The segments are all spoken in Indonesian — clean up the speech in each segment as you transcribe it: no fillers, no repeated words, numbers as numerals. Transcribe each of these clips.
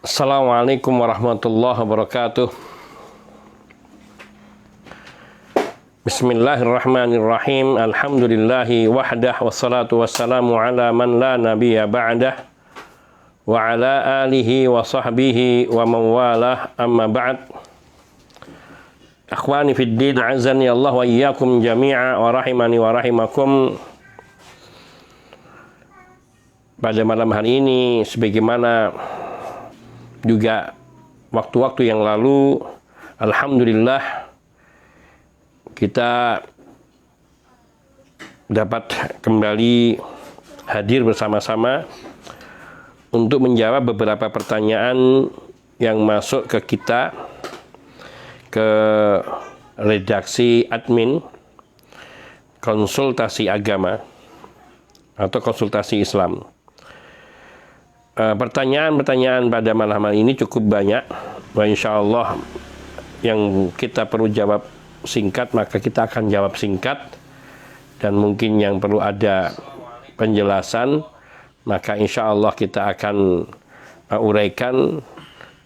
Assalamualaikum warahmatullahi wabarakatuh. Bismillahirrahmanirrahim. Alhamdulillahi wahdah wassalatu wassalamu ala man la nabiyya ba'dah wa ala alihi wa sahbihi wa mawalah, amma ba'd. Akhwani fid din, azani Allah wa iyyakum jami'a wa rahimani wa rahimakum. Pada malam hari ini, sebagaimana juga waktu-waktu yang lalu, alhamdulillah kita dapat kembali hadir bersama-sama untuk menjawab beberapa pertanyaan yang masuk ke kita, ke redaksi admin konsultasi agama atau konsultasi Islam. Pertanyaan-pertanyaan pada malam hari ini cukup banyak. Insya Allah yang kita perlu jawab singkat, maka kita akan jawab singkat. Dan mungkin yang perlu ada penjelasan, maka insya Allah kita akan uraikan.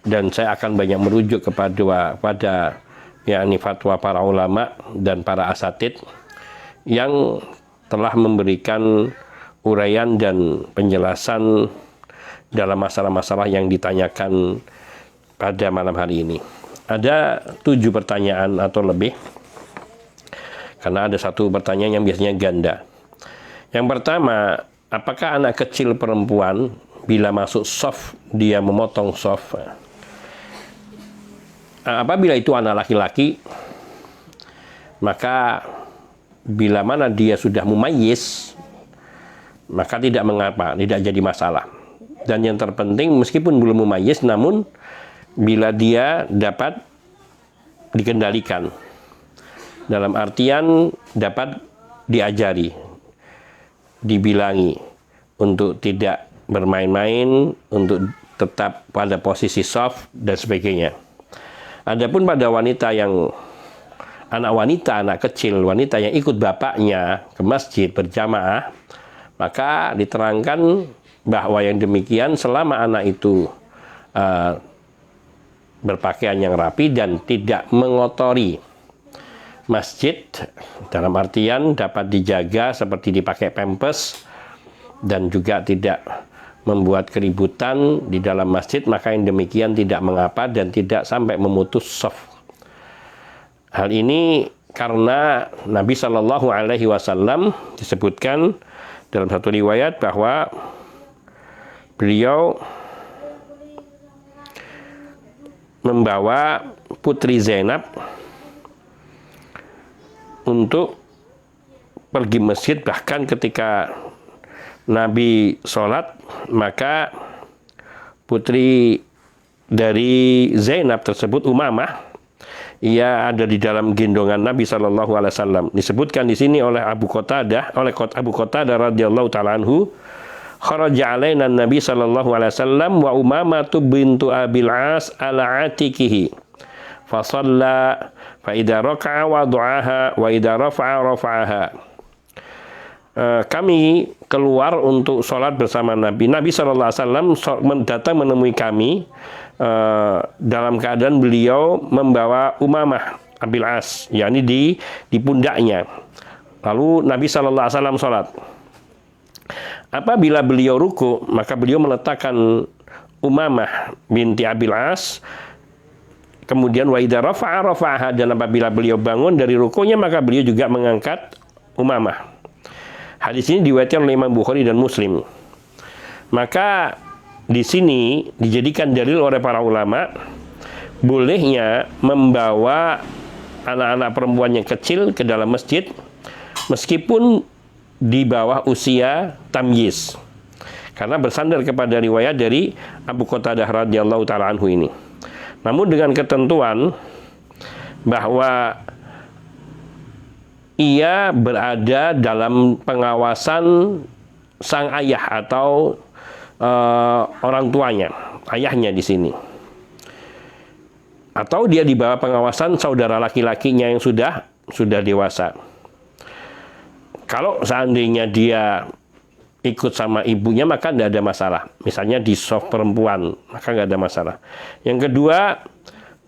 Dan saya akan banyak merujuk pada yakni fatwa para ulama dan para asatid yang telah memberikan uraian dan penjelasan dalam masalah-masalah yang ditanyakan pada malam hari ini. Ada 7 pertanyaan atau lebih, karena ada satu pertanyaan yang biasanya ganda. Yang pertama, apakah anak kecil perempuan bila masuk shaf dia memotong shaf? Apabila itu anak laki-laki, maka bila mana dia sudah mumayyiz, maka tidak mengapa, tidak jadi masalah. Dan yang terpenting, meskipun belum mumayyiz, namun bila dia dapat dikendalikan, dalam artian dapat diajari, dibilangi untuk tidak bermain-main, untuk tetap pada posisi shaf dan sebagainya. Adapun pada wanita yang anak kecil, wanita yang ikut bapaknya ke masjid berjamaah, maka diterangkan bahwa yang demikian selama anak itu berpakaian yang rapi dan tidak mengotori masjid, dalam artian dapat dijaga seperti dipakai pampers dan juga tidak membuat keributan di dalam masjid, maka yang demikian tidak mengapa dan tidak sampai memutus shaf. Hal ini karena Nabi Shallallahu Alaihi Wasallam disebutkan dalam satu riwayat bahwa beliau membawa Putri Zainab untuk pergi masjid, bahkan ketika Nabi sholat, maka putri dari Zainab tersebut, Umamah, ia ada di dalam gendongan Nabi Shallallahu Alaihi Wasallam. Disebutkan di sini oleh Abu Qatadah radhiyallahu taala anhu, kharaja alaina Nabi sallallahu alaihi wasallam wa Umamatu bintu Abil As ala atikihi fa shalla fa idza raka'a wa du'aha wa idza rafa'a rafa'aha. Kami keluar untuk sholat bersama Nabi. Nabi sallallahu alaihi wasallam datang menemui kami dalam keadaan beliau membawa Umamah Abil As, yakni di pundaknya. Lalu Nabi sallallahu alaihi wasallam sholat. Apabila beliau ruku, maka beliau meletakkan Umamah binti Abil As. Kemudian wa idza rafa'a rafa'aha, dan apabila beliau bangun dari rukunya, maka beliau juga mengangkat Umamah. Hadis ini diriwayatkan oleh Imam Bukhari dan Muslim. Maka di sini dijadikan dalil oleh para ulama bolehnya membawa anak-anak perempuan yang kecil ke dalam masjid meskipun di bawah usia tamyiz, karena bersandar kepada riwayat dari Abu Qatadah radhiyallahu taala anhu ini. Namun dengan ketentuan bahwa ia berada dalam pengawasan sang ayah atau orang tuanya, ayahnya di sini, atau dia di bawah pengawasan saudara laki-lakinya yang sudah dewasa. Kalau seandainya dia ikut sama ibunya maka tidak ada masalah. Misalnya di soft perempuan, maka nggak ada masalah. Yang kedua,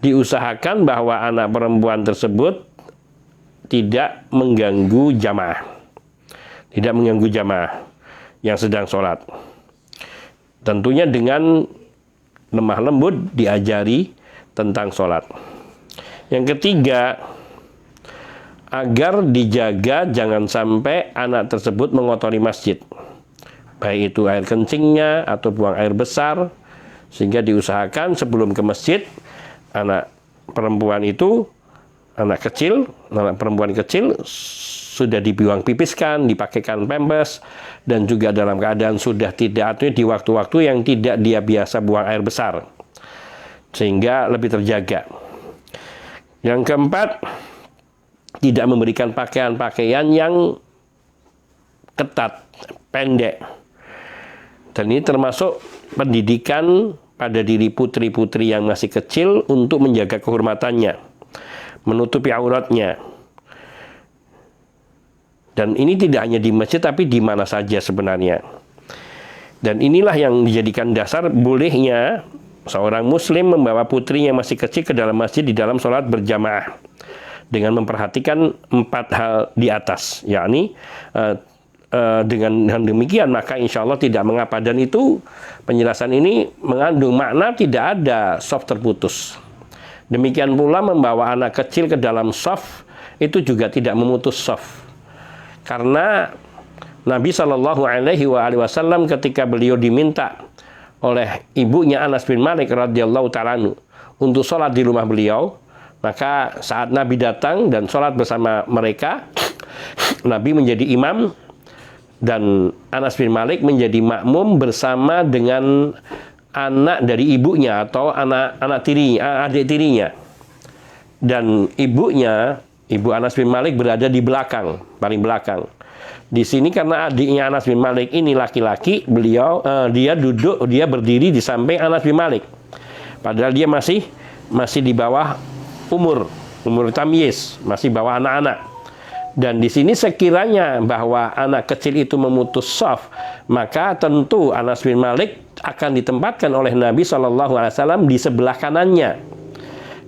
diusahakan bahwa anak perempuan tersebut tidak mengganggu jamaah. Tidak mengganggu jamaah yang sedang sholat. Tentunya dengan lemah lembut diajari tentang sholat. Yang ketiga, agar dijaga jangan sampai anak tersebut mengotori masjid. Baik itu air kencingnya atau buang air besar. Sehingga diusahakan sebelum ke masjid, anak perempuan itu, anak perempuan kecil sudah dibuang pipiskan, dipakaikan pampers, dan juga dalam keadaan sudah tidak, artinya di waktu-waktu yang tidak dia biasa buang air besar, sehingga lebih terjaga. Yang keempat, tidak memberikan pakaian-pakaian yang ketat, pendek. Dan ini termasuk pendidikan pada diri putri-putri yang masih kecil untuk menjaga kehormatannya, menutupi auratnya. Dan ini tidak hanya di masjid, tapi di mana saja sebenarnya. Dan inilah yang dijadikan dasar bolehnya seorang muslim membawa putrinya yang masih kecil ke dalam masjid di dalam sholat berjamaah. Dengan memperhatikan 4 hal di atas. Yakni, dengan demikian maka insya Allah tidak mengapa. Dan itu, penjelasan ini mengandung makna tidak ada soft terputus. Demikian pula membawa anak kecil ke dalam soft, itu juga tidak memutus soft. Karena Nabi SAW ketika beliau diminta oleh ibunya Anas bin Malik radhiyallahu ta'ala anhu untuk sholat di rumah beliau, maka saat Nabi datang dan sholat bersama mereka, Nabi menjadi imam dan Anas bin Malik menjadi makmum bersama dengan anak dari ibunya atau adik tirinya. Dan ibunya, Ibu Anas bin Malik berada di belakang, paling belakang. Di sini karena adiknya Anas bin Malik ini laki-laki, dia berdiri di samping Anas bin Malik. Padahal dia masih di bawah umur tamyiz, masih bawah anak-anak. Dan di sini sekiranya bahwa anak kecil itu memutus shaf, maka tentu Anas bin Malik akan ditempatkan oleh Nabi SAW di sebelah kanannya.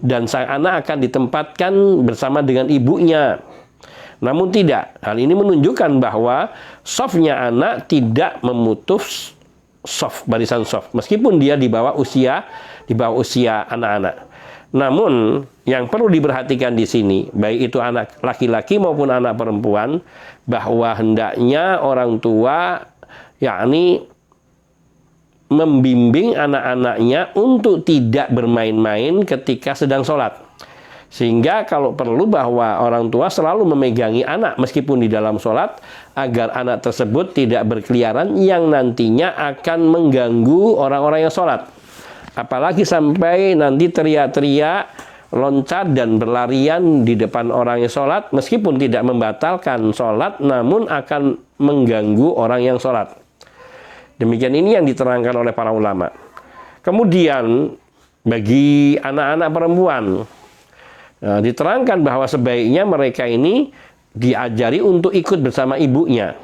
Dan sang anak akan ditempatkan bersama dengan ibunya. Namun tidak, hal ini menunjukkan bahwa shafnya anak tidak memutus shaf, barisan shaf, meskipun dia di bawah usia anak-anak. Namun yang perlu diperhatikan di sini, baik itu anak laki-laki maupun anak perempuan, bahwa hendaknya orang tua yakni membimbing anak-anaknya untuk tidak bermain-main ketika sedang sholat. Sehingga kalau perlu bahwa orang tua selalu memegangi anak meskipun di dalam sholat, agar anak tersebut tidak berkeliaran yang nantinya akan mengganggu orang-orang yang sholat. Apalagi sampai nanti teriak-teriak, loncat dan berlarian di depan orang yang sholat, meskipun tidak membatalkan sholat, namun akan mengganggu orang yang sholat. Demikian ini yang diterangkan oleh para ulama. Kemudian bagi anak-anak perempuan, diterangkan bahwa sebaiknya mereka ini diajari untuk ikut bersama ibunya.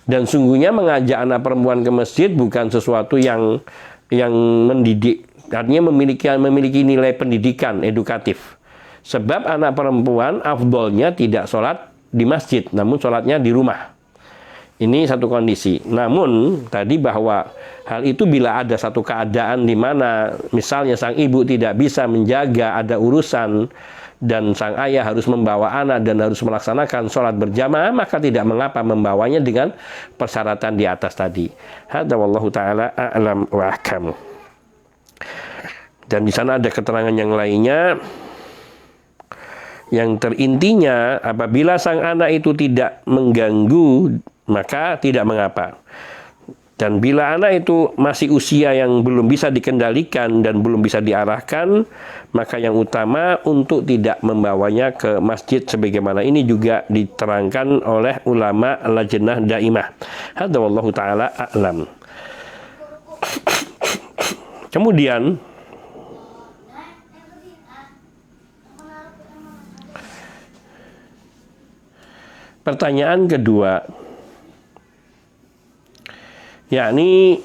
Dan sungguhnya mengajak anak perempuan ke masjid bukan sesuatu yang mendidik, artinya memiliki nilai pendidikan edukatif. Sebab anak perempuan afdolnya tidak sholat di masjid, namun sholatnya di rumah. Ini satu kondisi. Namun tadi bahwa hal itu bila ada satu keadaan di mana misalnya sang ibu tidak bisa menjaga, ada urusan, dan sang ayah harus membawa anak dan harus melaksanakan sholat berjamaah, maka tidak mengapa membawanya dengan persyaratan di atas tadi. Hadza wallahu ta'ala a'lam wa ahkam. Dan di sana ada keterangan yang lainnya, yang terintinya apabila sang anak itu tidak mengganggu, maka tidak mengapa. Dan bila anak itu masih usia yang belum bisa dikendalikan dan belum bisa diarahkan, maka yang utama untuk tidak membawanya ke masjid, sebagaimana ini juga diterangkan oleh ulama lajnah daimah. Hadza wallahu ta'ala a'lam. Kemudian pertanyaan kedua, yakni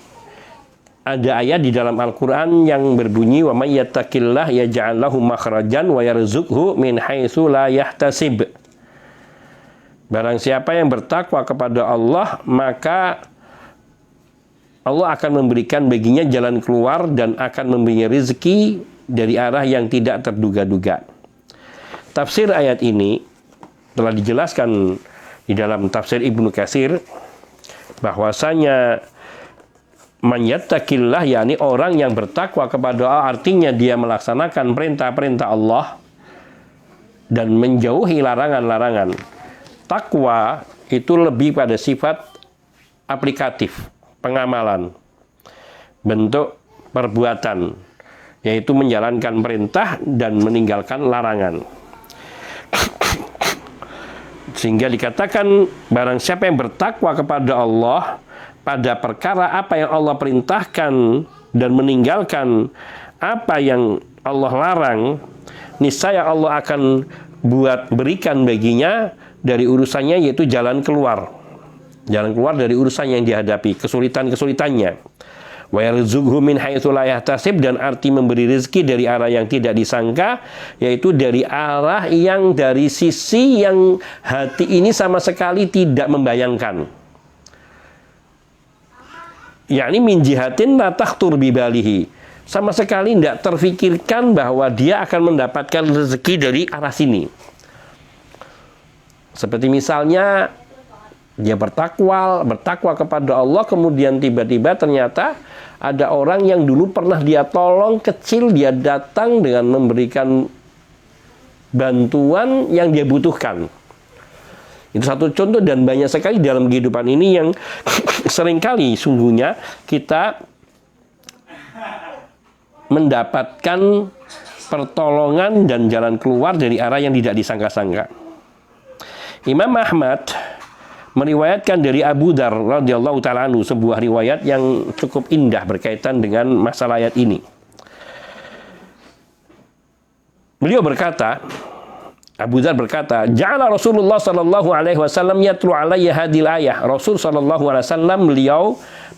ada ayat di dalam Al-Quran yang berbunyi wa may yattaqillah yaj'al lahu makhrajan wa yarzuqhu min haitsu la yahtasib. Barang siapa yang bertakwa kepada Allah, maka Allah akan memberikan baginya jalan keluar dan akan memberinya rezeki dari arah yang tidak terduga-duga. Tafsir ayat ini telah dijelaskan di dalam tafsir Ibnu Katsir bahwasanya man yattaqillah, yakni orang yang bertakwa kepada Allah, artinya dia melaksanakan perintah-perintah Allah dan menjauhi larangan-larangan. Takwa itu lebih pada sifat aplikatif, pengamalan, bentuk perbuatan, yaitu menjalankan perintah dan meninggalkan larangan. Sehingga dikatakan barang siapa yang bertakwa kepada Allah pada perkara apa yang Allah perintahkan dan meninggalkan apa yang Allah larang, niscaya Allah akan berikan baginya dari urusannya, yaitu jalan keluar dari urusan yang dihadapi, kesulitan-kesulitannya. Wa yarzuqhu min haitsu la yahtasib, dan arti memberi rezeki dari arah yang tidak disangka, yaitu dari arah yang dari sisi yang hati ini sama sekali tidak membayangkan. Yakni min jihatin la takhtur bi balihi, sama sekali tidak terfikirkan bahwa dia akan mendapatkan rezeki dari arah sini. Seperti misalnya dia bertakwa kepada Allah, kemudian tiba-tiba ternyata ada orang yang dulu pernah dia tolong kecil, dia datang dengan memberikan bantuan yang dia butuhkan. Itu satu contoh, dan banyak sekali dalam kehidupan ini yang seringkali sungguhnya kita mendapatkan pertolongan dan jalan keluar dari arah yang tidak disangka-sangka. Imam Ahmad meriwayatkan dari Abu Dzar radhiyallahu ta'ala anhu sebuah riwayat yang cukup indah berkaitan dengan masalah ayat ini. Beliau berkata, Abu Dzar berkata, "Ja'ala Rasulullah sallallahu alaihi wasallam yatlu alayya hadhil ayah." Rasul sallallahu alaihi wasallam beliau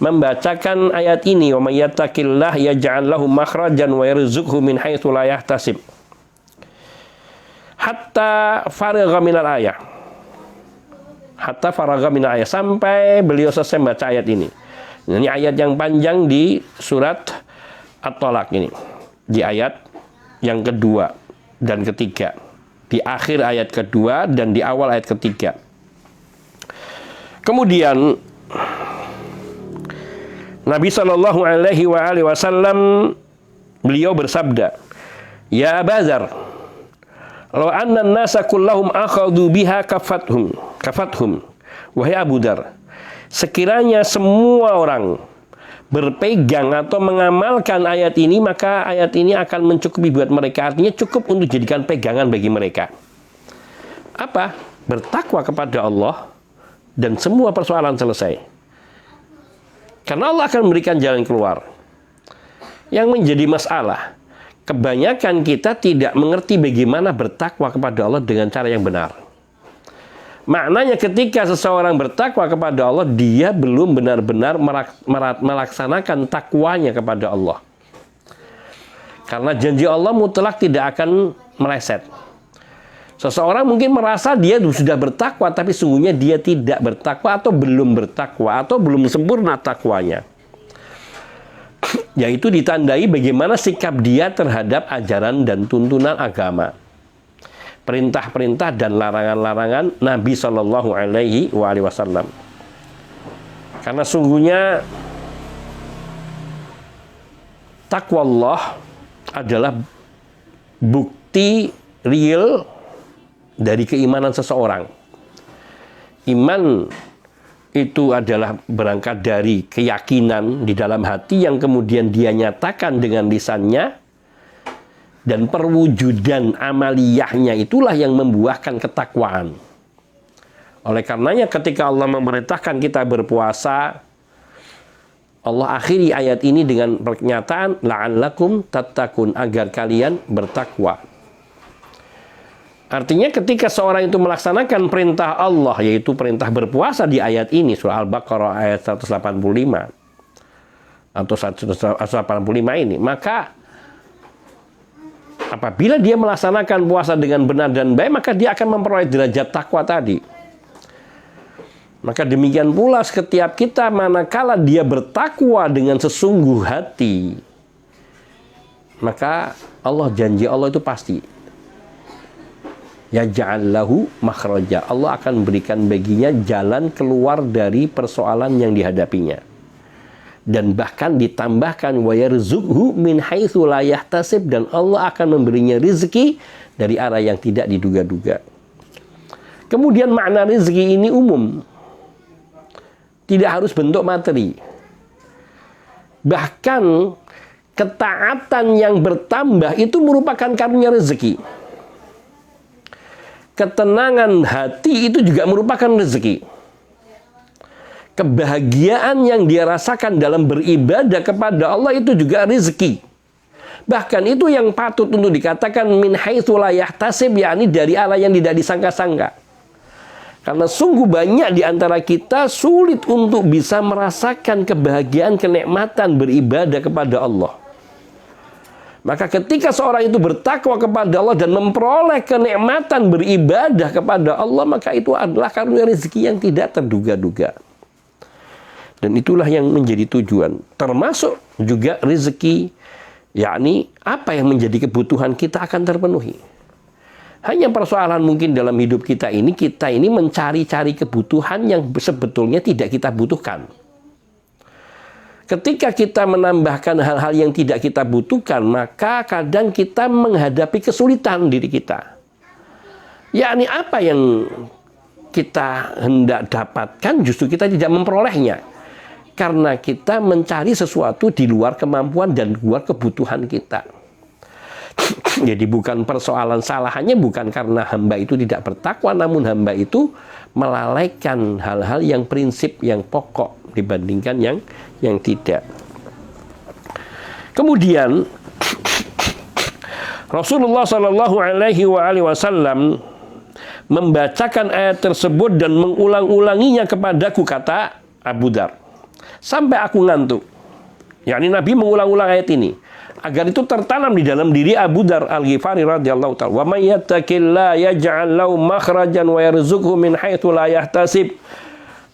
membacakan ayat ini, "Wa may yattaqillah yaj'al lahu makhrajan wa yarzuqhu min haitsu la yahtasib." Hatta faragha minal ayah. Hatta faragha minal ayah, sampai beliau selesai membaca ayat ini. Ini ayat yang panjang di surat At-Thalaq ini. Di ayat yang kedua dan ketiga. Di akhir ayat kedua dan di awal ayat ketiga. Kemudian Nabi Shallallahu Alaihi Wasallam beliau bersabda, "Ya Abu Dzar, law anna an-nasa kullahum akhadhu biha kafathum." Wahai Abu Dzar, sekiranya semua orang berpegang atau mengamalkan ayat ini, maka ayat ini akan mencukupi buat mereka. Artinya cukup untuk jadikan pegangan bagi mereka. Apa? Bertakwa kepada Allah dan semua persoalan selesai. Karena Allah akan memberikan jalan keluar. Yang menjadi masalah, kebanyakan kita tidak mengerti bagaimana bertakwa kepada Allah dengan cara yang benar. Maknanya ketika seseorang bertakwa kepada Allah, dia belum benar-benar melaksanakan takwanya kepada Allah. Karena janji Allah mutlak tidak akan meleset. Seseorang mungkin merasa dia sudah bertakwa, tapi sungguhnya dia tidak bertakwa atau belum bertakwa atau belum sempurna takwanya. Yaitu ditandai bagaimana sikap dia terhadap ajaran dan tuntunan agama, perintah-perintah dan larangan-larangan Nabi Shallallahu Alaihi Wasallam. Karena sungguhnya takwa Allah adalah bukti real dari keimanan seseorang. Iman itu adalah berangkat dari keyakinan di dalam hati yang kemudian dia nyatakan dengan lisannya, dan perwujudan amaliyahnya itulah yang membuahkan ketakwaan. Oleh karenanya ketika Allah memerintahkan kita berpuasa, Allah akhiri ayat ini dengan pernyataan la'allakum tattaqun, agar kalian bertakwa. Artinya ketika seorang itu melaksanakan perintah Allah, yaitu perintah berpuasa di ayat ini, surah Al-Baqarah ayat 185 atau 185 ini, maka apabila dia melaksanakan puasa dengan benar dan baik, maka dia akan memperoleh derajat takwa tadi. Maka demikian pula setiap kita manakala dia bertakwa dengan sesungguh hati, maka Allah, janji Allah itu pasti. Yaj'al lahu makhraja. Allah akan berikan baginya jalan keluar dari persoalan yang dihadapinya. Dan bahkan ditambahkan wa yarzuqhu min haitsu la yahtasib, dan Allah akan memberinya rezeki dari arah yang tidak diduga-duga. Kemudian makna rezeki ini umum. Tidak harus bentuk materi. Bahkan ketaatan yang bertambah itu merupakan karunia rezeki. Ketenangan hati itu juga merupakan rezeki. Kebahagiaan yang dia rasakan dalam beribadah kepada Allah itu juga rezeki. Bahkan itu yang patut untuk dikatakan min haitsu la yahtasib, yakni dari arah yang tidak disangka-sangka. Karena sungguh banyak di antara kita sulit untuk bisa merasakan kebahagiaan, kenikmatan beribadah kepada Allah. Maka ketika seorang itu bertakwa kepada Allah dan memperoleh kenikmatan beribadah kepada Allah, maka itu adalah karunia rezeki yang tidak terduga-duga. Dan itulah yang menjadi tujuan. Termasuk juga rezeki, yakni apa yang menjadi kebutuhan kita akan terpenuhi. Hanya persoalan mungkin dalam hidup kita ini mencari-cari kebutuhan yang sebetulnya tidak kita butuhkan. Ketika kita menambahkan hal-hal yang tidak kita butuhkan, maka kadang kita menghadapi kesulitan diri kita. Yakni apa yang kita hendak dapatkan justru kita tidak memperolehnya. Karena kita mencari sesuatu di luar kemampuan dan luar kebutuhan kita. Jadi bukan persoalan salahannya bukan karena hamba itu tidak bertakwa, namun hamba itu melalaikan hal-hal yang prinsip, yang pokok dibandingkan yang tidak. Kemudian Rasulullah Shallallahu Alaihi Wasallam membacakan ayat tersebut dan mengulang-ulanginya kepadaku, kata Abu Dar, sampai aku ngantuk. Yakni Nabi mengulang-ulang ayat ini agar itu tertanam di dalam diri Abu Dar Al-Ghifari radhiyallahu ta'ala. Wa may yattaqillaha yaj'al lahu makhrajan wa yarzuqhu min haitsu la yahtasib.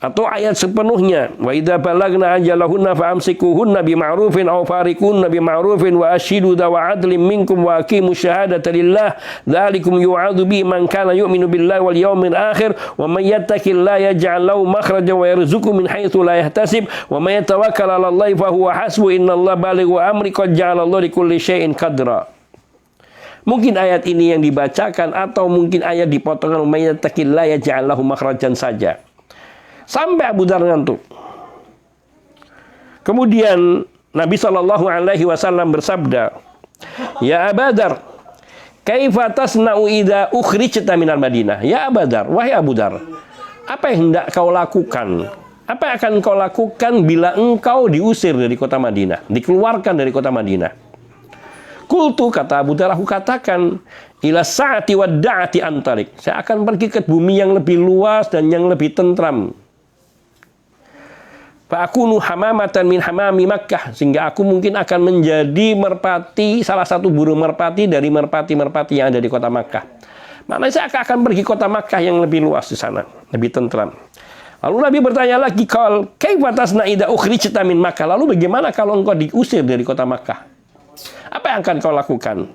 Atau ayat sepenuhnya, wa idza balagna ajalahunna fa amsikuhunna bima'rufin aw fariqunna bima'rufin wa ashidu dawa adlin minkum wa aqimus syahadata lillah dzalikum yu'adzu bi man kana yu'minu billahi wal yawmil akhir wa may yattaqillaha yaj'al lahu makhrajan wa yarzuqhu min haitsu la yahtasib wa may yatawakkal 'ala Allahi fa huwa hasbuh innallaha balighu amri qad ja'ala Allahu likulli syai'in qadra. Mungkin ayat ini yang dibacakan atau mungkin ayat dipotongkan wa may yattaqillaha yaj'al lahu makhrajan saja. Sampai Abu Dar ngantuk. Kemudian Nabi Shallallahu Alaihi Wasallam bersabda, Ya Abu Dar, kaifa tasna'u idza ukhrijta minal Madinah? Ya Abu Dar, wahai Abu Dar, apa yang hendak kau lakukan? Apa yang akan kau lakukan bila engkau diusir dari kota Madinah, dikeluarkan dari kota Madinah? Qultu, kata Abu Dar, aku katakan, ila sa'ati wa da'ati antarik. Saya akan pergi ke bumi yang lebih luas dan yang lebih tentram. Fa'akunu hamamatan min hamami Makkah, sehingga aku mungkin akan menjadi merpati, salah satu burung merpati dari merpati-merpati yang ada di kota Makkah. Maknanya saya akan pergi kota Makkah yang lebih luas di sana, lebih tentram. Lalu Nabi bertanya lagi, qal kaifa tasna idza ukhrijta min Makkah? Lalu bagaimana kalau engkau diusir dari kota Makkah? Apa yang akan kau lakukan?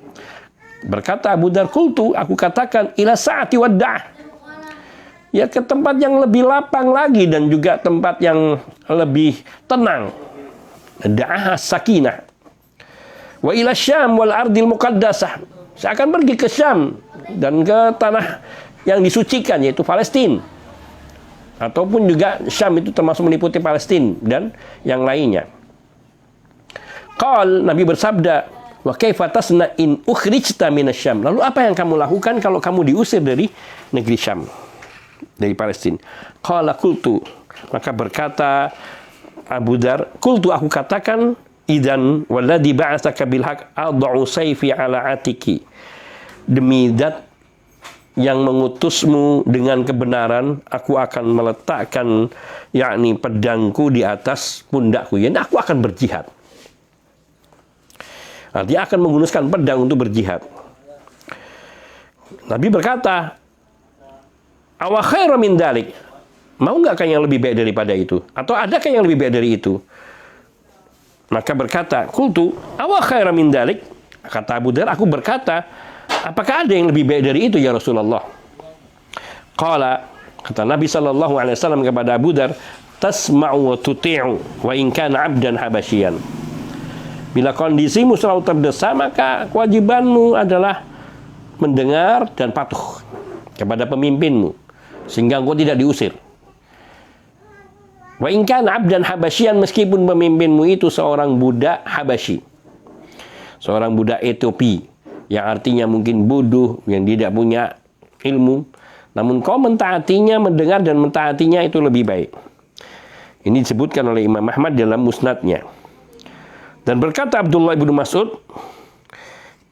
Berkata Abu Dar, qultu, aku katakan, ila sa'ati wadda'ah. Ya ke tempat yang lebih lapang lagi dan juga tempat yang lebih tenang. Da'ah sakinah. Wa ila Syam wal ardil muqaddasah. Saya akan pergi ke Syam dan ke tanah yang disucikan, yaitu Palestina. Ataupun juga Syam itu termasuk meliputi Palestina dan yang lainnya. Qal, Nabi bersabda, wa kaifa tasna in ukhrijta minasyam? Lalu apa yang kamu lakukan kalau kamu diusir dari negeri Syam, dari Palestina? Qala qultu, maka berkata Abu Dar, qultu, aku katakan, idzan walladzi ba'atsaka bil haqq ad'u sayfi ala atiki. Demi zat yang mengutusmu dengan kebenaran, aku akan meletakkan yakni pedangku di atas pundakku. Yani aku akan berjihad. Dia akan menggunakan pedang untuk berjihad. Nabi berkata, "Awa khairu min dalik?" Mau nggak yang lebih baik daripada itu? Atau adakah yang lebih baik dari itu? Maka berkata, "Qultu, awa khairu min dalik?" Kata Abu Dzar, aku berkata, apakah ada yang lebih baik dari itu ya Rasulullah? Qala, kata Nabi sallallahu alaihi wasallam kepada Abu Dzar, "Tasma'u wa tuti'u wa in kana 'abdan habasyian." Bila kondisimu selalu terdesak, maka kewajibanmu adalah mendengar dan patuh kepada pemimpinmu, sehingga engkau tidak diusir. Wa in kana 'abdan habasyian, meskipun pemimpinmu itu seorang budak Habasyi, seorang budak Ethiopia, yang artinya mungkin bodoh, yang tidak punya ilmu, namun kau mentaatinya, mendengar dan mentaatinya, itu lebih baik. Ini disebutkan oleh Imam Ahmad dalam musnadnya. Dan berkata Abdullah bin Mas'ud,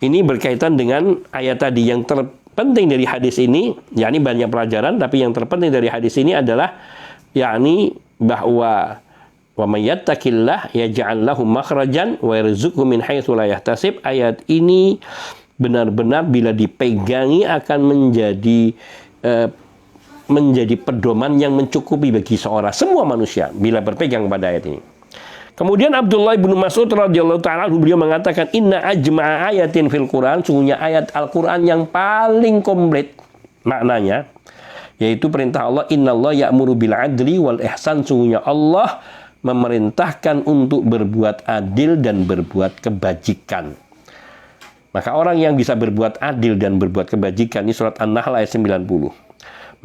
ini berkaitan dengan ayat tadi. Yang terpenting dari hadis ini, yakni banyak pelajaran, tapi yang terpenting dari hadis ini adalah yakni bahwa wa may yattaqillah yaj'al lahu makhrajan wa yarzuqhu min haitsu la yahtasib. Ayat ini benar-benar bila dipegangi akan menjadi pedoman yang mencukupi bagi semua manusia bila berpegang pada ayat ini. Kemudian Abdullah bin Mas'ud radhiyallahu ta'ala beliau mengatakan, inna ajma'a ayatin fil Quran, sungguhnya ayat Al-Quran yang paling komplit maknanya, yaitu perintah Allah, innallaha ya'muru bil adli wal ihsan, sungguhnya Allah memerintahkan untuk berbuat adil dan berbuat kebajikan. Maka orang yang bisa berbuat adil dan berbuat kebajikan, ini surat An-Nahl ayat 90,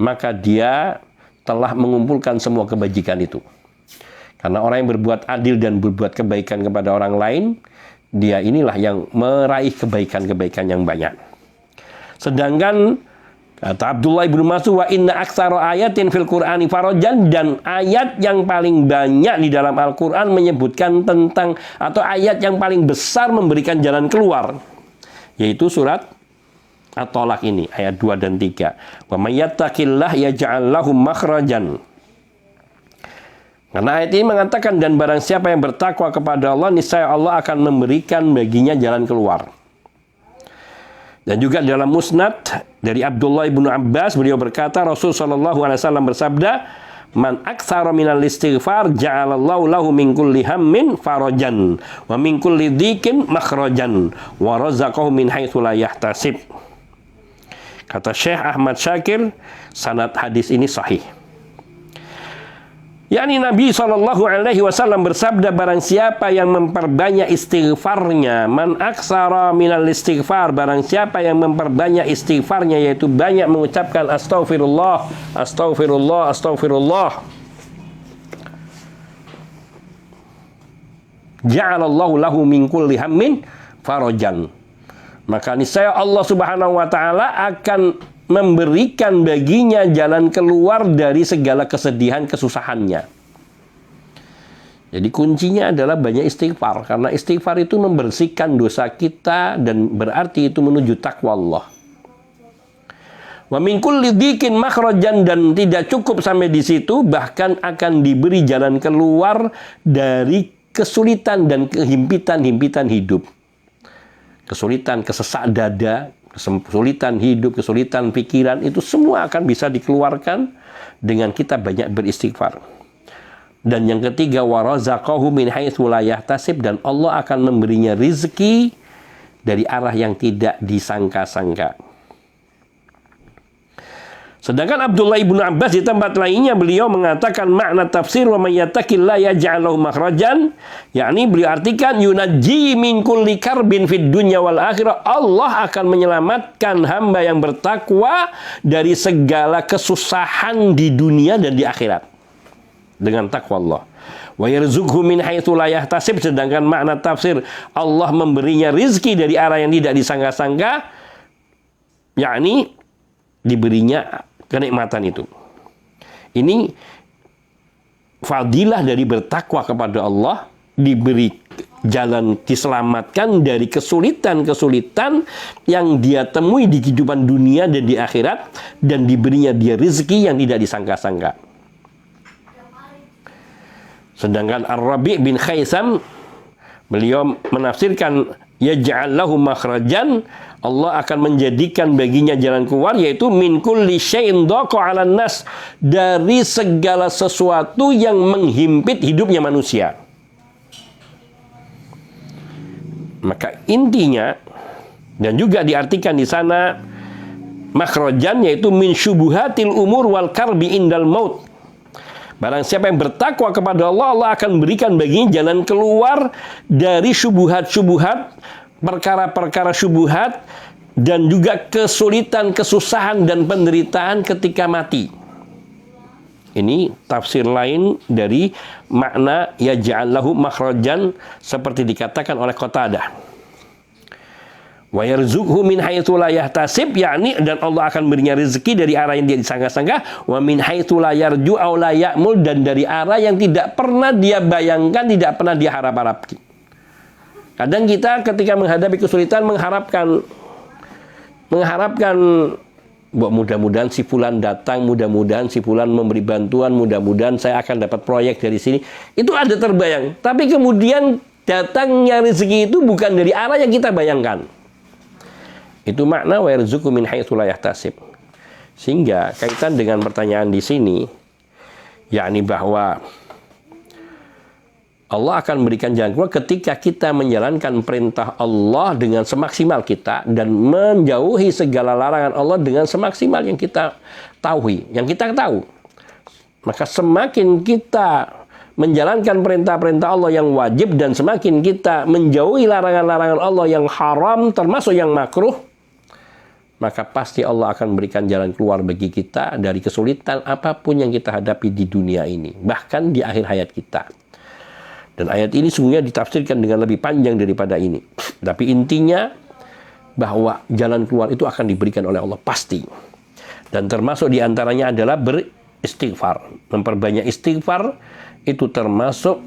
maka dia telah mengumpulkan semua kebajikan itu. Karena orang yang berbuat adil dan berbuat kebaikan kepada orang lain, dia inilah yang meraih kebaikan-kebaikan yang banyak. Sedangkan kata Abdullah bin Mas'ud, wa inna aktsara ayatin fil Qur'ani farajan, dan ayat yang paling banyak di dalam Al-Qur'an menyebutkan tentang, atau ayat yang paling besar memberikan jalan keluar, yaitu surat At-Tolak ini, ayat 2 dan 3. Wa may yattaqillah yaj'al lahu makhrajan. Karena ayat ini mengatakan, dan barang siapa yang bertakwa kepada Allah, niscaya Allah akan memberikan baginya jalan keluar. Dan juga dalam musnad dari Abdullah bin Abbas, beliau berkata, Rasul sallallahu alaihi wasallam bersabda, man aktsara minal istighfar ja'alallahu lahu min kulli hammin farajan wa min kulli dhikin makhrajan wa razaqahu min haitsu la yahtasib. Kata Syekh Ahmad Syakir, sanad hadis ini sahih. yakni Nabi SAW bersabda, barang siapa yang memperbanyak istighfarnya, man aksara minal istighfar, barang siapa yang memperbanyak istighfarnya, yaitu banyak mengucapkan astaghfirullah, astaghfirullah, astaghfirullah, ja'alallahu lahu min kulli hammin farajan, maka niscaya Allah Subhanahu wa taala akan memberikan baginya jalan keluar dari segala kesedihan, kesusahannya. Jadi kuncinya adalah banyak istighfar, karena istighfar itu membersihkan dosa kita dan berarti itu menuju takwa Allah. Wa min kulli dhikin makhrajan, dan tidak cukup sampai di situ, bahkan akan diberi jalan keluar dari kesulitan dan kehimpitan-himpitan hidup. Kesulitan, kesesak dada, kesulitan hidup, kesulitan pikiran, itu semua akan bisa dikeluarkan dengan kita banyak beristighfar. Dan yang ketiga, wa razaqahu min haitsu la yahtasib, dan Allah akan memberinya rizki dari arah yang tidak disangka-sangka. Sedangkan Abdullah ibnu Abbas di tempat lainnya beliau mengatakan makna tafsir wa may yattaqillah yaj'al lahu makhrajan, yakni beliau artikan yunajji min kulli karbin fid dunya wal akhirah, Allah akan menyelamatkan hamba yang bertakwa dari segala kesusahan di dunia dan di akhirat dengan takwa Allah. Wa yarzuqhu min haitsu la yahtasib, sedangkan makna tafsir Allah memberinya rizki dari arah yang tidak disangka-sangka, yakni diberinya kenikmatan itu. Ini fadilah dari bertakwa kepada Allah diberi jalan, diselamatkan dari kesulitan-kesulitan yang dia temui di kehidupan dunia dan di akhirat, dan diberinya dia rezeki yang tidak disangka-sangka. Sedangkan Ar-Rabi' bin Khaisam, beliau menafsirkan yaj'al lahu makhrajan, Allah akan menjadikan baginya jalan keluar, yaitu min kulli syai'in dhaqa 'alan nas, dari segala sesuatu yang menghimpit hidupnya manusia. Maka intinya, dan juga diartikan di sana makhrajan, yaitu min syubuhatil umur wal karbi indal maut. Barang siapa yang bertakwa kepada Allah, Allah akan berikan baginya jalan keluar dari syubhat-syubhat, perkara-perkara syubhat, dan juga kesulitan, kesusahan, dan penderitaan ketika mati. Ini tafsir lain dari makna yaj'al lahu makhrajan, seperti dikatakan oleh Qatadah. Wa yarzuqhu min haitsu la yahtasib, yakni dan Allah akan berinya rezeki dari arah yang dia disangka-sangka, wa min haitsu la yarju aw la ya'mul, dan dari arah yang tidak pernah dia bayangkan, tidak pernah dia harap-harapkan. Kadang kita ketika menghadapi kesulitan mengharapkan mudah-mudahan si fulan datang, mudah-mudahan si fulan memberi bantuan, mudah-mudahan saya akan dapat proyek dari sini. Itu ada terbayang, tapi kemudian datangnya rezeki itu bukan dari arah yang kita bayangkan. Itu makna wa yarzuqhu min haitsu la yahtasib. Sehingga kaitan dengan pertanyaan di sini, yakni bahwa Allah akan berikan jalan keluar ketika kita menjalankan perintah Allah dengan semaksimal kita, dan menjauhi segala larangan Allah dengan semaksimal yang kita tahu. Maka semakin kita menjalankan perintah-perintah Allah yang wajib, dan semakin kita menjauhi larangan-larangan Allah yang haram, termasuk yang makruh, maka pasti Allah akan berikan jalan keluar bagi kita dari kesulitan apapun yang kita hadapi di dunia ini, bahkan di akhir hayat kita. Dan ayat ini sungguhnya ditafsirkan dengan lebih panjang daripada ini. Tapi intinya bahwa jalan keluar itu akan diberikan oleh Allah pasti. Dan termasuk diantaranya adalah beristighfar. Memperbanyak istighfar itu termasuk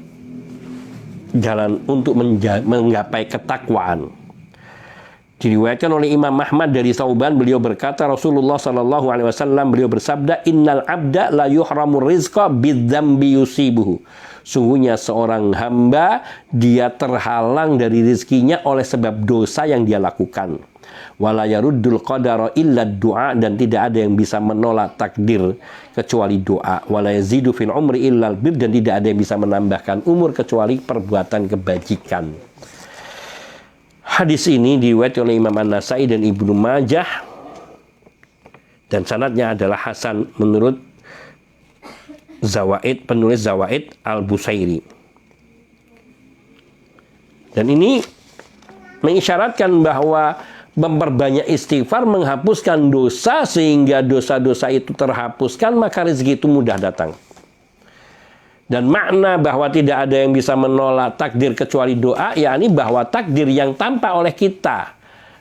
jalan untuk menggapai ketakwaan. Diriwayatkan oleh Imam Ahmad dari Sauban, beliau berkata, Rasulullah sallallahu alaihi wasallam beliau bersabda, innal abda la yuhramu rizqa bidzambi yusibuhu. Sungguhnya seorang hamba dia terhalang dari rezekinya oleh sebab dosa yang dia lakukan. Wala yaruddul qadara illa du'a, dan tidak ada yang bisa menolak takdir kecuali doa. Wala yazidu fil umri illa bir, dan tidak ada yang bisa menambahkan umur kecuali perbuatan kebajikan. Hadis ini diriwayatkan oleh Imam An-Nasai dan Ibnu Majah, dan sanadnya adalah hasan menurut penulis Zawaid Al-Busairi. Dan ini mengisyaratkan bahwa memperbanyak istighfar menghapuskan dosa, sehingga dosa-dosa itu terhapuskan, maka rezeki itu mudah datang. Dan makna bahwa tidak ada yang bisa menolak takdir kecuali doa, yakni bahwa takdir yang tampak oleh kita,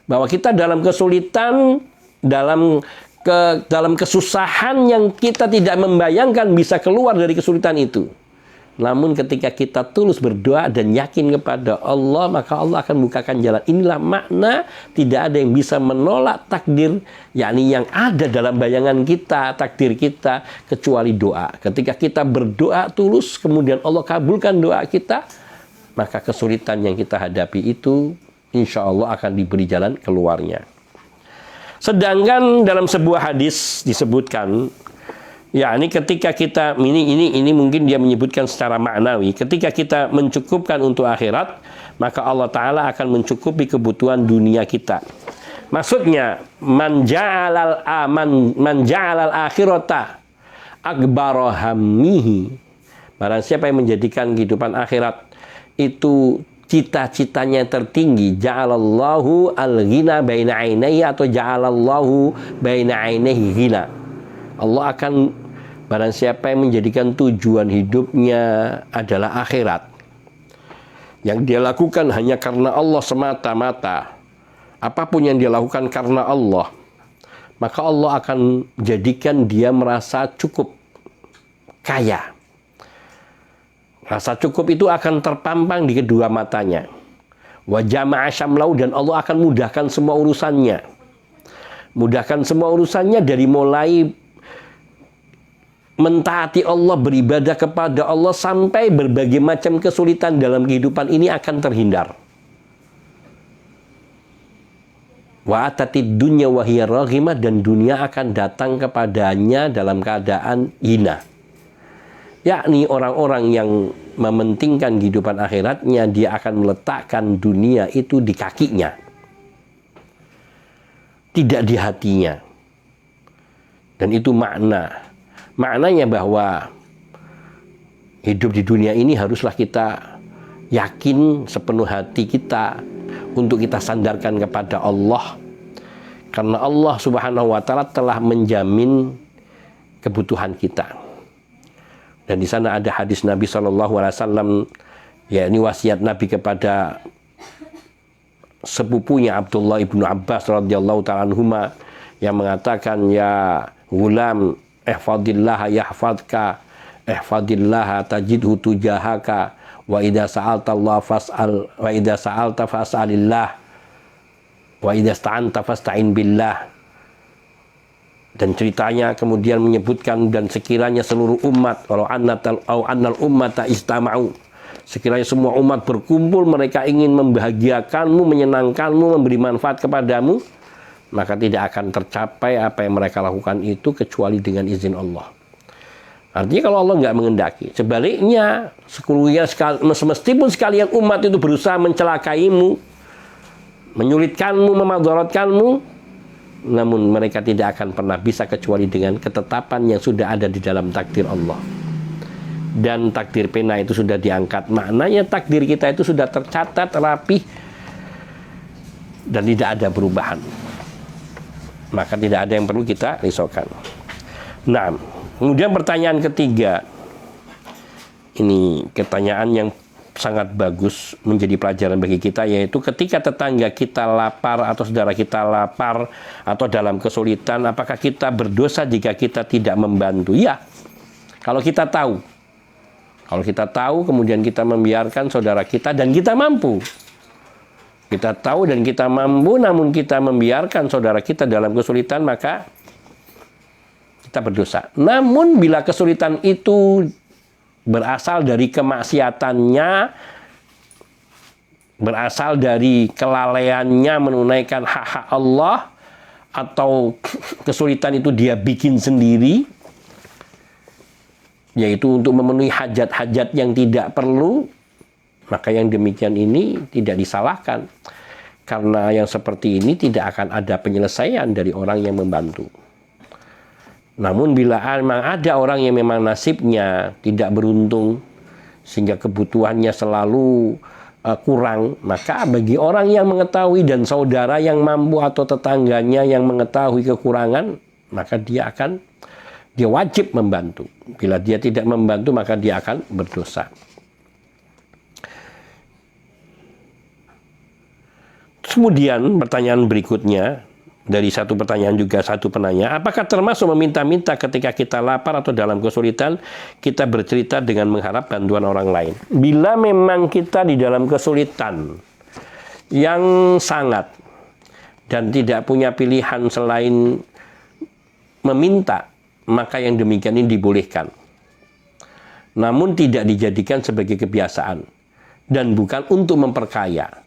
bahwa kita dalam kesulitan, dalam kesusahan yang kita tidak membayangkan bisa keluar dari kesulitan itu. Namun ketika kita tulus berdoa dan yakin kepada Allah, maka Allah akan bukakan jalan. Inilah makna tidak ada yang bisa menolak takdir, yakni yang ada dalam bayangan kita, takdir kita, kecuali doa. Ketika kita berdoa tulus, kemudian Allah kabulkan doa kita, maka kesulitan yang kita hadapi itu insya Allah akan diberi jalan keluarnya. Sedangkan dalam sebuah hadis disebutkan, yakni ketika kita ini mungkin dia menyebutkan secara maknawi, ketika kita mencukupkan untuk akhirat, maka Allah Ta'ala akan mencukupi kebutuhan dunia kita. Maksudnya man ja'alal akhirata akbara hammihi, barang siapa yang menjadikan kehidupan akhirat itu cita-citanya tertinggi, ja'alallahu al-ghina baina ainaihi, atau ja'alallahu baina ainaihi ghina. Allah akan, barang siapa yang menjadikan tujuan hidupnya adalah akhirat, yang dia lakukan hanya karena Allah semata-mata, apapun yang dia lakukan karena Allah, maka Allah akan jadikan dia merasa cukup, kaya. Rasa cukup itu akan terpampang di kedua matanya. Wa jama'a syamlau, dan Allah akan mudahkan semua urusannya. Mudahkan semua urusannya dari mulai mentaati Allah, beribadah kepada Allah, sampai berbagai macam kesulitan dalam kehidupan ini akan terhindar. Wa atatid dunya wa hiya raghimah, dan dunia akan datang kepadanya dalam keadaan hina. Yakni orang-orang yang mementingkan kehidupan akhiratnya, dia akan meletakkan dunia itu di kakinya, tidak di hatinya. Dan itu maknanya bahwa hidup di dunia ini haruslah kita yakin sepenuh hati kita untuk kita sandarkan kepada Allah, karena Allah Subhanahu wa Ta'ala telah menjamin kebutuhan kita. Dan di sana ada hadis Nabi SAW, ya ini wasiat Nabi kepada sepupunya Abdullah ibnu Abbas radhiyallahu ta'ala anhuma, yang mengatakan, ya gulam, ihfadillah yahfadka, ihfadillah tajidhu tujahaka, wa idza sa'alta Allah fas'al, wa idza sa'alta fas'alillah, wa idza sta'anta fasta'in billah. Dan ceritanya kemudian menyebutkan, dan sekiranya seluruh umat, kalau annal ummata istama'u, sekiranya semua umat berkumpul, mereka ingin membahagiakanmu, menyenangkanmu, memberi manfaat kepadamu, maka tidak akan tercapai apa yang mereka lakukan itu kecuali dengan izin Allah. Artinya kalau Allah nggak mengendaki. Sebaliknya, meskipun sekalian umat itu berusaha mencelakaimu, menyulitkanmu, memadaratkanmu, namun mereka tidak akan pernah bisa kecuali dengan ketetapan yang sudah ada di dalam takdir Allah. Dan takdir pena itu sudah diangkat. Maknanya takdir kita itu sudah tercatat rapih dan tidak ada perubahan. Maka tidak ada yang perlu kita risaukan. Nah, kemudian pertanyaan ketiga. Ini pertanyaan yang sangat bagus, menjadi pelajaran bagi kita, yaitu ketika tetangga kita lapar atau saudara kita lapar atau dalam kesulitan, apakah kita berdosa jika kita tidak membantu? Ya, kalau kita tahu. Kalau kita tahu kemudian kita membiarkan saudara kita dan kita mampu. Kita tahu dan kita mampu, namun kita membiarkan saudara kita dalam kesulitan, maka kita berdosa. Namun bila kesulitan itu berasal dari kemaksiatannya, berasal dari kelalaiannya menunaikan hak-hak Allah, atau kesulitan itu dia bikin sendiri, yaitu untuk memenuhi hajat-hajat yang tidak perlu, maka yang demikian ini tidak disalahkan. Karena yang seperti ini tidak akan ada penyelesaian dari orang yang membantu. Namun bila memang ada orang yang memang nasibnya tidak beruntung, sehingga kebutuhannya selalu kurang, maka bagi orang yang mengetahui dan saudara yang mampu atau tetangganya yang mengetahui kekurangan, maka dia wajib membantu. Bila dia tidak membantu, maka dia akan berdosa. Kemudian pertanyaan berikutnya, dari satu pertanyaan juga satu penanya, apakah termasuk meminta-minta ketika kita lapar atau dalam kesulitan, kita bercerita dengan mengharap bantuan orang lain? Bila memang kita di dalam kesulitan yang sangat dan tidak punya pilihan selain meminta, maka yang demikian ini dibolehkan. Namun tidak dijadikan sebagai kebiasaan dan bukan untuk memperkaya.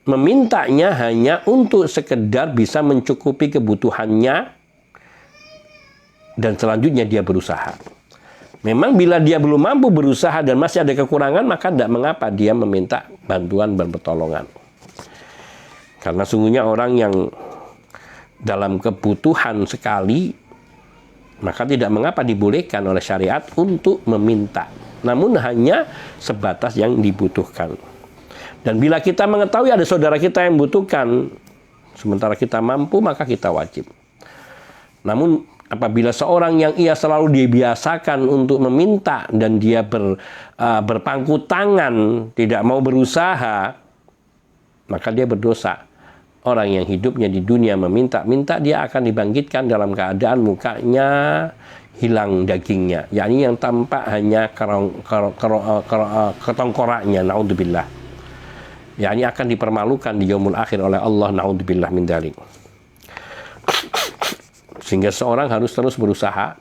Memintanya hanya untuk sekedar bisa mencukupi kebutuhannya dan selanjutnya dia berusaha. Memang bila dia belum mampu berusaha dan masih ada kekurangan, maka tidak mengapa dia meminta bantuan dan pertolongan. Karena sungguhnya orang yang dalam kebutuhan sekali, maka tidak mengapa dibolehkan oleh syariat untuk meminta. Namun hanya sebatas yang dibutuhkan. Dan bila kita mengetahui ada saudara kita yang membutuhkan, sementara kita mampu, maka kita wajib. Namun apabila seorang yang ia selalu dibiasakan untuk meminta dan dia berpangku tangan, tidak mau berusaha, maka dia berdosa. Orang yang hidupnya di dunia meminta-minta, dia akan dibangkitkan dalam keadaan mukanya hilang dagingnya, yakni yang tampak hanya ketongkoraknya, naudzubillah. Yakni akan dipermalukan di yaumul akhir oleh Allah, naudzubillah min dzalik. Sehingga seorang harus terus berusaha.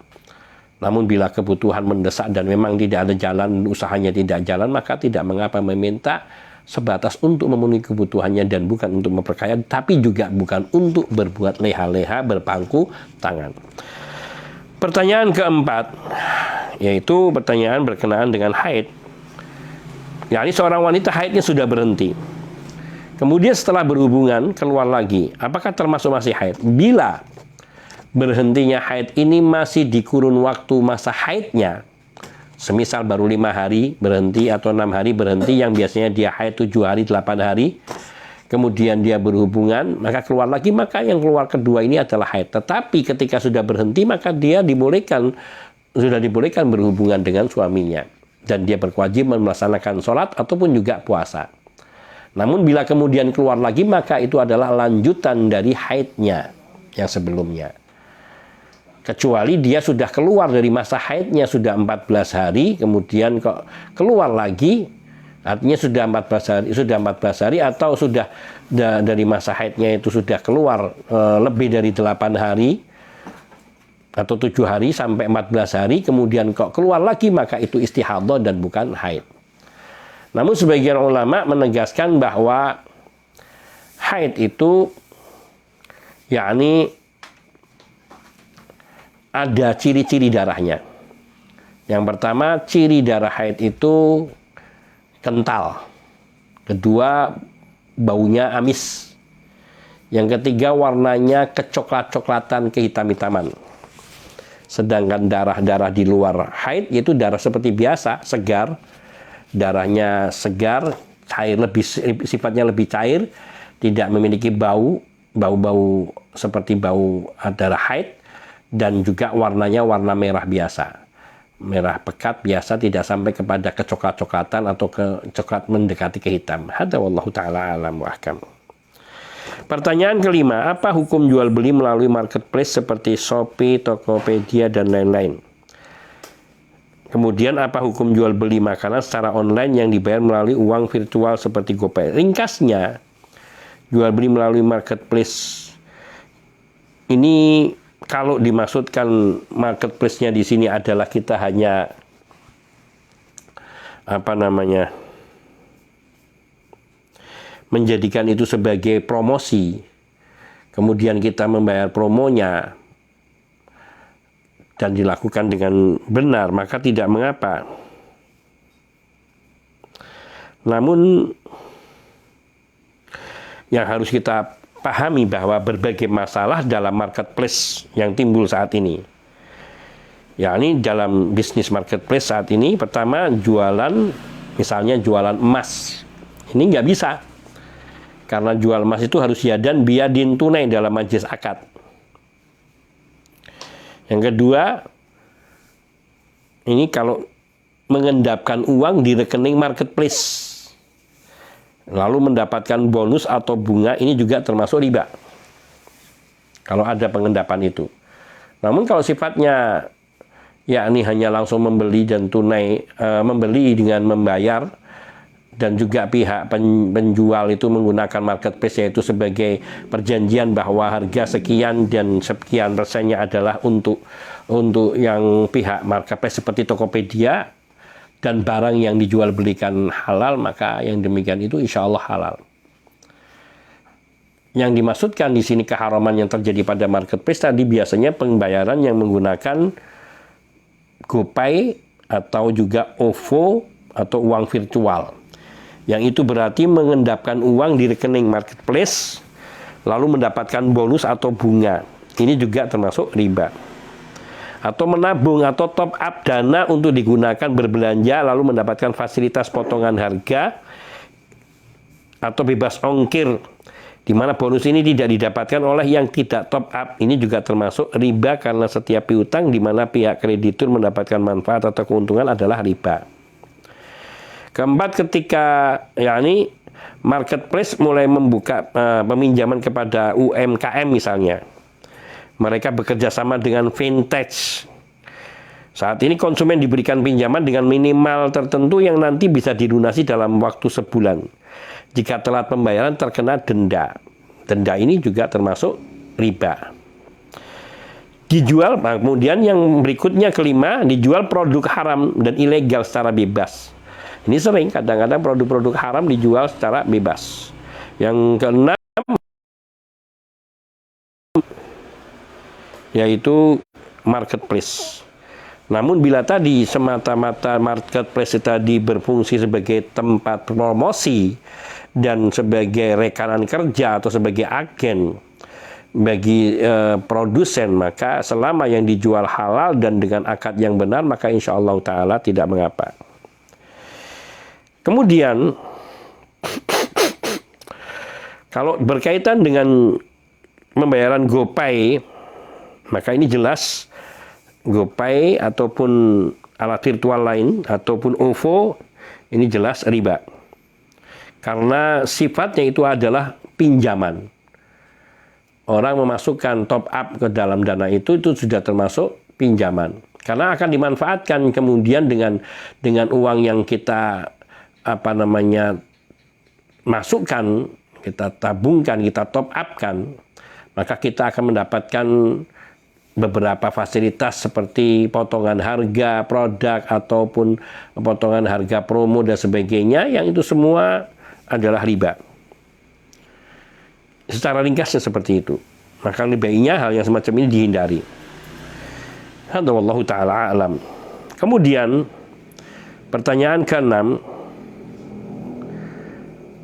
Namun bila kebutuhan mendesak dan memang tidak ada jalan, usahanya tidak jalan, maka tidak mengapa meminta sebatas untuk memenuhi kebutuhannya dan bukan untuk memperkaya, tapi juga bukan untuk berbuat leha-leha, berpangku tangan. Pertanyaan keempat, yaitu pertanyaan berkenaan dengan haid. Yakni seorang wanita haidnya sudah berhenti. Kemudian setelah berhubungan keluar lagi, apakah termasuk masih haid? Bila berhentinya haid ini masih di kurun waktu masa haidnya, semisal baru 5 hari berhenti atau 6 hari berhenti, yang biasanya dia haid 7 hari, 8 hari, kemudian dia berhubungan, maka keluar lagi, maka yang keluar kedua ini adalah haid. Tetapi ketika sudah berhenti, maka dia sudah dibolehkan berhubungan dengan suaminya. Dan dia berkewajiban melaksanakan sholat ataupun juga puasa. Namun bila kemudian keluar lagi, maka itu adalah lanjutan dari haidnya yang sebelumnya. Kecuali dia sudah keluar dari masa haidnya sudah 14 hari, kemudian kok keluar lagi, artinya sudah 14 hari atau sudah dari masa haidnya itu sudah keluar lebih dari 8 hari atau 7 hari sampai 14 hari, kemudian kok keluar lagi, maka itu istihadhah dan bukan haid. Namun sebagian ulama menegaskan bahwa haid itu yakni ada ciri-ciri darahnya. Yang pertama, ciri darah haid itu kental. Kedua, baunya amis. Yang ketiga, warnanya kecoklat-coklatan, kehitam-hitaman. Sedangkan darah-darah di luar haid yaitu darah seperti biasa, segar. Darahnya segar, cair, sifatnya lebih cair, tidak memiliki bau seperti bau darah haid. Dan juga warnanya warna merah biasa, merah pekat biasa, tidak sampai kepada kecoklat-coklatan atau coklat mendekati ke hitam. Hadza wallahu taala alam wa ahkam. Pertanyaan kelima, apa hukum jual beli melalui marketplace seperti Shopee, Tokopedia dan lain-lain? Kemudian apa hukum jual beli makanan secara online yang dibayar melalui uang virtual seperti GoPay? Ringkasnya, jual beli melalui marketplace ini, kalau dimaksudkan marketplace-nya di sini adalah kita hanya menjadikan itu sebagai promosi, kemudian kita membayar promonya dan dilakukan dengan benar, maka tidak mengapa. Namun yang harus kita pahami bahwa berbagai masalah dalam marketplace yang timbul saat ini. Yakni dalam bisnis marketplace saat ini, pertama misalnya jualan emas. Ini nggak bisa. Karena jual emas itu harus yadan biyadin, tunai dalam majelis akad. Yang kedua, ini kalau mengendapkan uang di rekening marketplace, lalu mendapatkan bonus atau bunga, ini juga termasuk riba kalau ada pengendapan itu. Namun kalau sifatnya yakni hanya langsung membeli dan tunai, membeli dengan membayar, dan juga pihak penjual itu menggunakan marketplace yaitu sebagai perjanjian bahwa harga sekian dan sekian persennya adalah untuk yang pihak marketplace seperti Tokopedia, dan barang yang dijual belikan halal, maka yang demikian itu insya Allah halal. Yang dimaksudkan di sini keharaman yang terjadi pada marketplace tadi biasanya pembayaran yang menggunakan GoPay atau juga OVO atau uang virtual. Yang itu berarti mengendapkan uang di rekening marketplace lalu mendapatkan bonus atau bunga. Ini juga termasuk riba. Atau menabung atau top up dana untuk digunakan berbelanja lalu mendapatkan fasilitas potongan harga atau bebas ongkir, di mana bonus ini tidak didapatkan oleh yang tidak top up. Ini juga termasuk riba karena setiap piutang di mana pihak kreditur mendapatkan manfaat atau keuntungan adalah riba. Keempat, ketika yakni marketplace mulai membuka peminjaman kepada UMKM misalnya. Mereka bekerja sama dengan vintage. Saat ini konsumen diberikan pinjaman dengan minimal tertentu yang nanti bisa dilunasi dalam waktu sebulan. Jika telat pembayaran terkena denda. Denda ini juga termasuk riba. Dijual, kemudian yang berikutnya kelima, dijual produk haram dan ilegal secara bebas. Ini sering, kadang-kadang produk-produk haram dijual secara bebas. Yang keenam, yaitu marketplace. Namun bila tadi semata-mata marketplace tadi berfungsi sebagai tempat promosi dan sebagai rekanan kerja atau sebagai agen bagi produsen, maka selama yang dijual halal dan dengan akad yang benar, maka insya Allah Ta'ala tidak mengapa. Kemudian kalau berkaitan dengan pembayaran GoPay, maka ini jelas GoPay ataupun alat virtual lain ataupun OVO ini jelas riba. Karena sifatnya itu adalah pinjaman. Orang memasukkan top up ke dalam dana itu sudah termasuk pinjaman. Karena akan dimanfaatkan kemudian dengan uang yang kita masukkan, kita tabungkan, kita top upkan, maka kita akan mendapatkan beberapa fasilitas seperti potongan harga produk ataupun potongan harga promo dan sebagainya, yang itu semua adalah riba. Secara ringkasnya seperti itu. Maka lebih baiknya hal yang semacam ini dihindari. Hadza wallahu taala alam. Kemudian pertanyaan ke-6.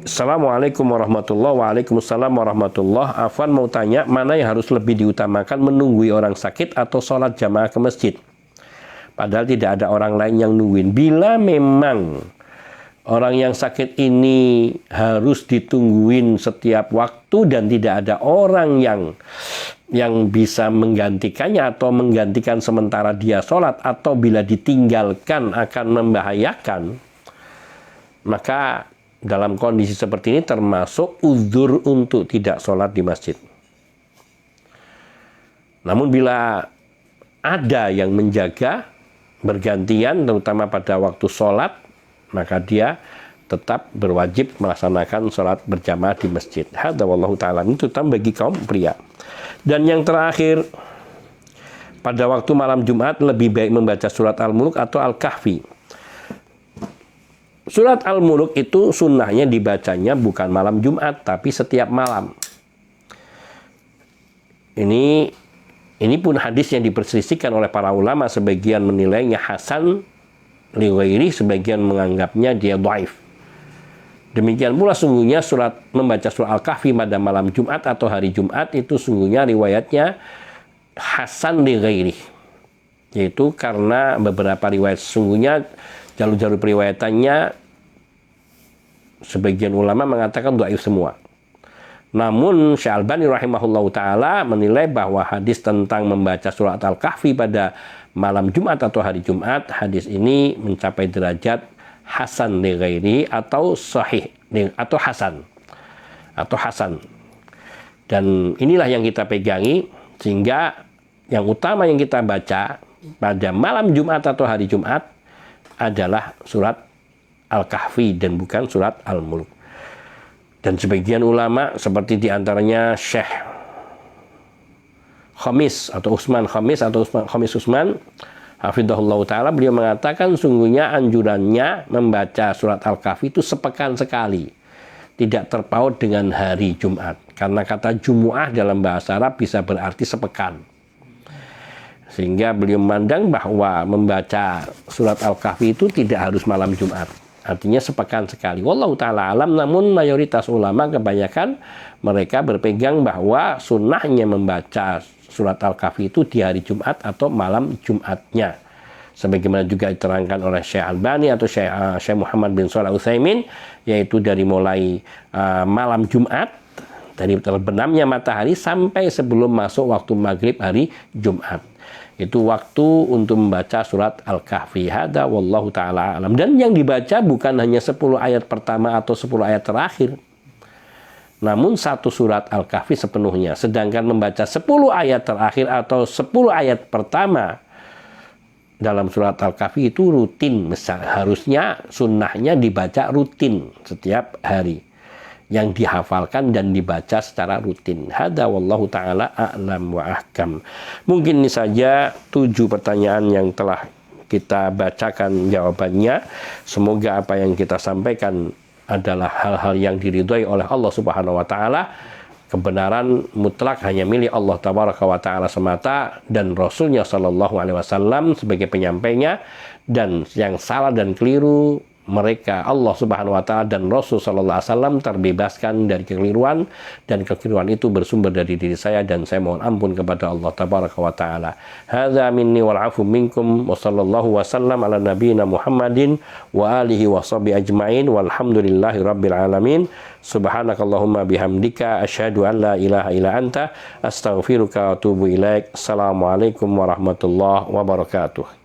Assalamualaikum warahmatullahi wabarakatuh. Waalaikumsalam warahmatullahi wabarakatuh. Afwan mau tanya, mana yang harus lebih diutamakan, menunggui orang sakit atau sholat jamaah ke masjid? Padahal tidak ada orang lain yang nungguin. Bila memang orang yang sakit ini harus ditungguin setiap waktu dan tidak ada orang yang bisa menggantikannya atau menggantikan sementara dia sholat, atau bila ditinggalkan akan membahayakan, maka dalam kondisi seperti ini termasuk uzur untuk tidak sholat di masjid. Namun bila ada yang menjaga bergantian, terutama pada waktu sholat, maka dia tetap berwajib melaksanakan sholat berjamaah di masjid. Hadza wallahu ta'ala, ini terutama bagi kaum pria. Dan yang terakhir, pada waktu malam Jumat lebih baik membaca surat Al-Mulk atau Al-Kahfi. Surat Al-Mulk itu sunnahnya dibacanya bukan malam Jumat, tapi setiap malam. Ini pun hadis yang diperselisihkan oleh para ulama. Sebagian menilainya hasan li ghairi, sebagian menganggapnya dia dhaif. Demikian pula sungguhnya membaca surat Al-Kahfi pada malam Jumat atau hari Jumat itu sungguhnya riwayatnya hasan li ghairi. Yaitu karena beberapa riwayat, sungguhnya jalur-jalur periwayatannya sebagian ulama mengatakan dhaif semua. Namun Syekh Albani rahimahullahu taala menilai bahwa hadis tentang membaca surat Al-Kahfi pada malam Jumat atau hari Jumat, hadis ini mencapai derajat hasan li ghairi atau sahih atau hasan. Dan inilah yang kita pegangi, sehingga yang utama yang kita baca pada malam Jumat atau hari Jumat adalah surat Al-Kahfi dan bukan surat Al-Mulk. Dan sebagian ulama seperti diantaranya Syekh Khamis Usman hafizahullah ta'ala, beliau mengatakan sungguhnya anjurannya membaca surat Al-Kahfi itu sepekan sekali, tidak terpaut dengan hari Jumat, karena kata Jumu'ah dalam bahasa Arab bisa berarti sepekan. Sehingga beliau memandang bahwa membaca surat Al-Kahfi itu tidak harus malam Jumat. Artinya sepekan sekali. Wallahu ta'ala alam, namun mayoritas ulama kebanyakan mereka berpegang bahwa sunnahnya membaca surat Al-Kahfi itu di hari Jumat atau malam Jumatnya. Sebagaimana juga diterangkan oleh Syekh Albani atau Syekh Muhammad bin Shalih Al-Utsaimin, yaitu dari mulai malam Jumat, dari terbenamnya matahari sampai sebelum masuk waktu maghrib hari Jumat. Itu waktu untuk membaca surat Al-Kahfi. Hadza wallahu ta'ala alam. Dan yang dibaca bukan hanya 10 ayat pertama atau 10 ayat terakhir, namun satu surat Al-Kahfi sepenuhnya. Sedangkan membaca 10 ayat terakhir atau 10 ayat pertama dalam surat Al-Kahfi itu rutin, harusnya sunnahnya dibaca rutin setiap hari, yang dihafalkan dan dibaca secara rutin. Hada wallahu ta'ala a'lam wa ahkam. Mungkin ini saja 7 pertanyaan yang telah kita bacakan jawabannya. Semoga apa yang kita sampaikan adalah hal-hal yang diridhai oleh Allah Subhanahu wa taala. Kebenaran mutlak hanya milik Allah Tabaraka wa Ta'ala semata dan Rasulnya Sallallahu Alaihi Wasallam sebagai penyampainya, dan yang salah dan keliru mereka Allah Subhanahu Wa Ta'ala dan Rasul Sallallahu Alaihi Wasallam terbebaskan dari kekeliruan, dan kekeliruan itu bersumber dari diri saya, dan saya mohon ampun kepada Allah Tabaraka wa Ta'ala. Hadza minni wal afu minkum wa sallallahu wasallam ala nabiyyina Muhammadin wa alihi wa sahbihi ajma'in walhamdulillahi rabbil alamin. Subhanakallahumma bihamdika asyhadu an la ilaha illa anta astaghfiruka wa atubu ilaik. Assalamualaikum warahmatullahi wabarakatuh.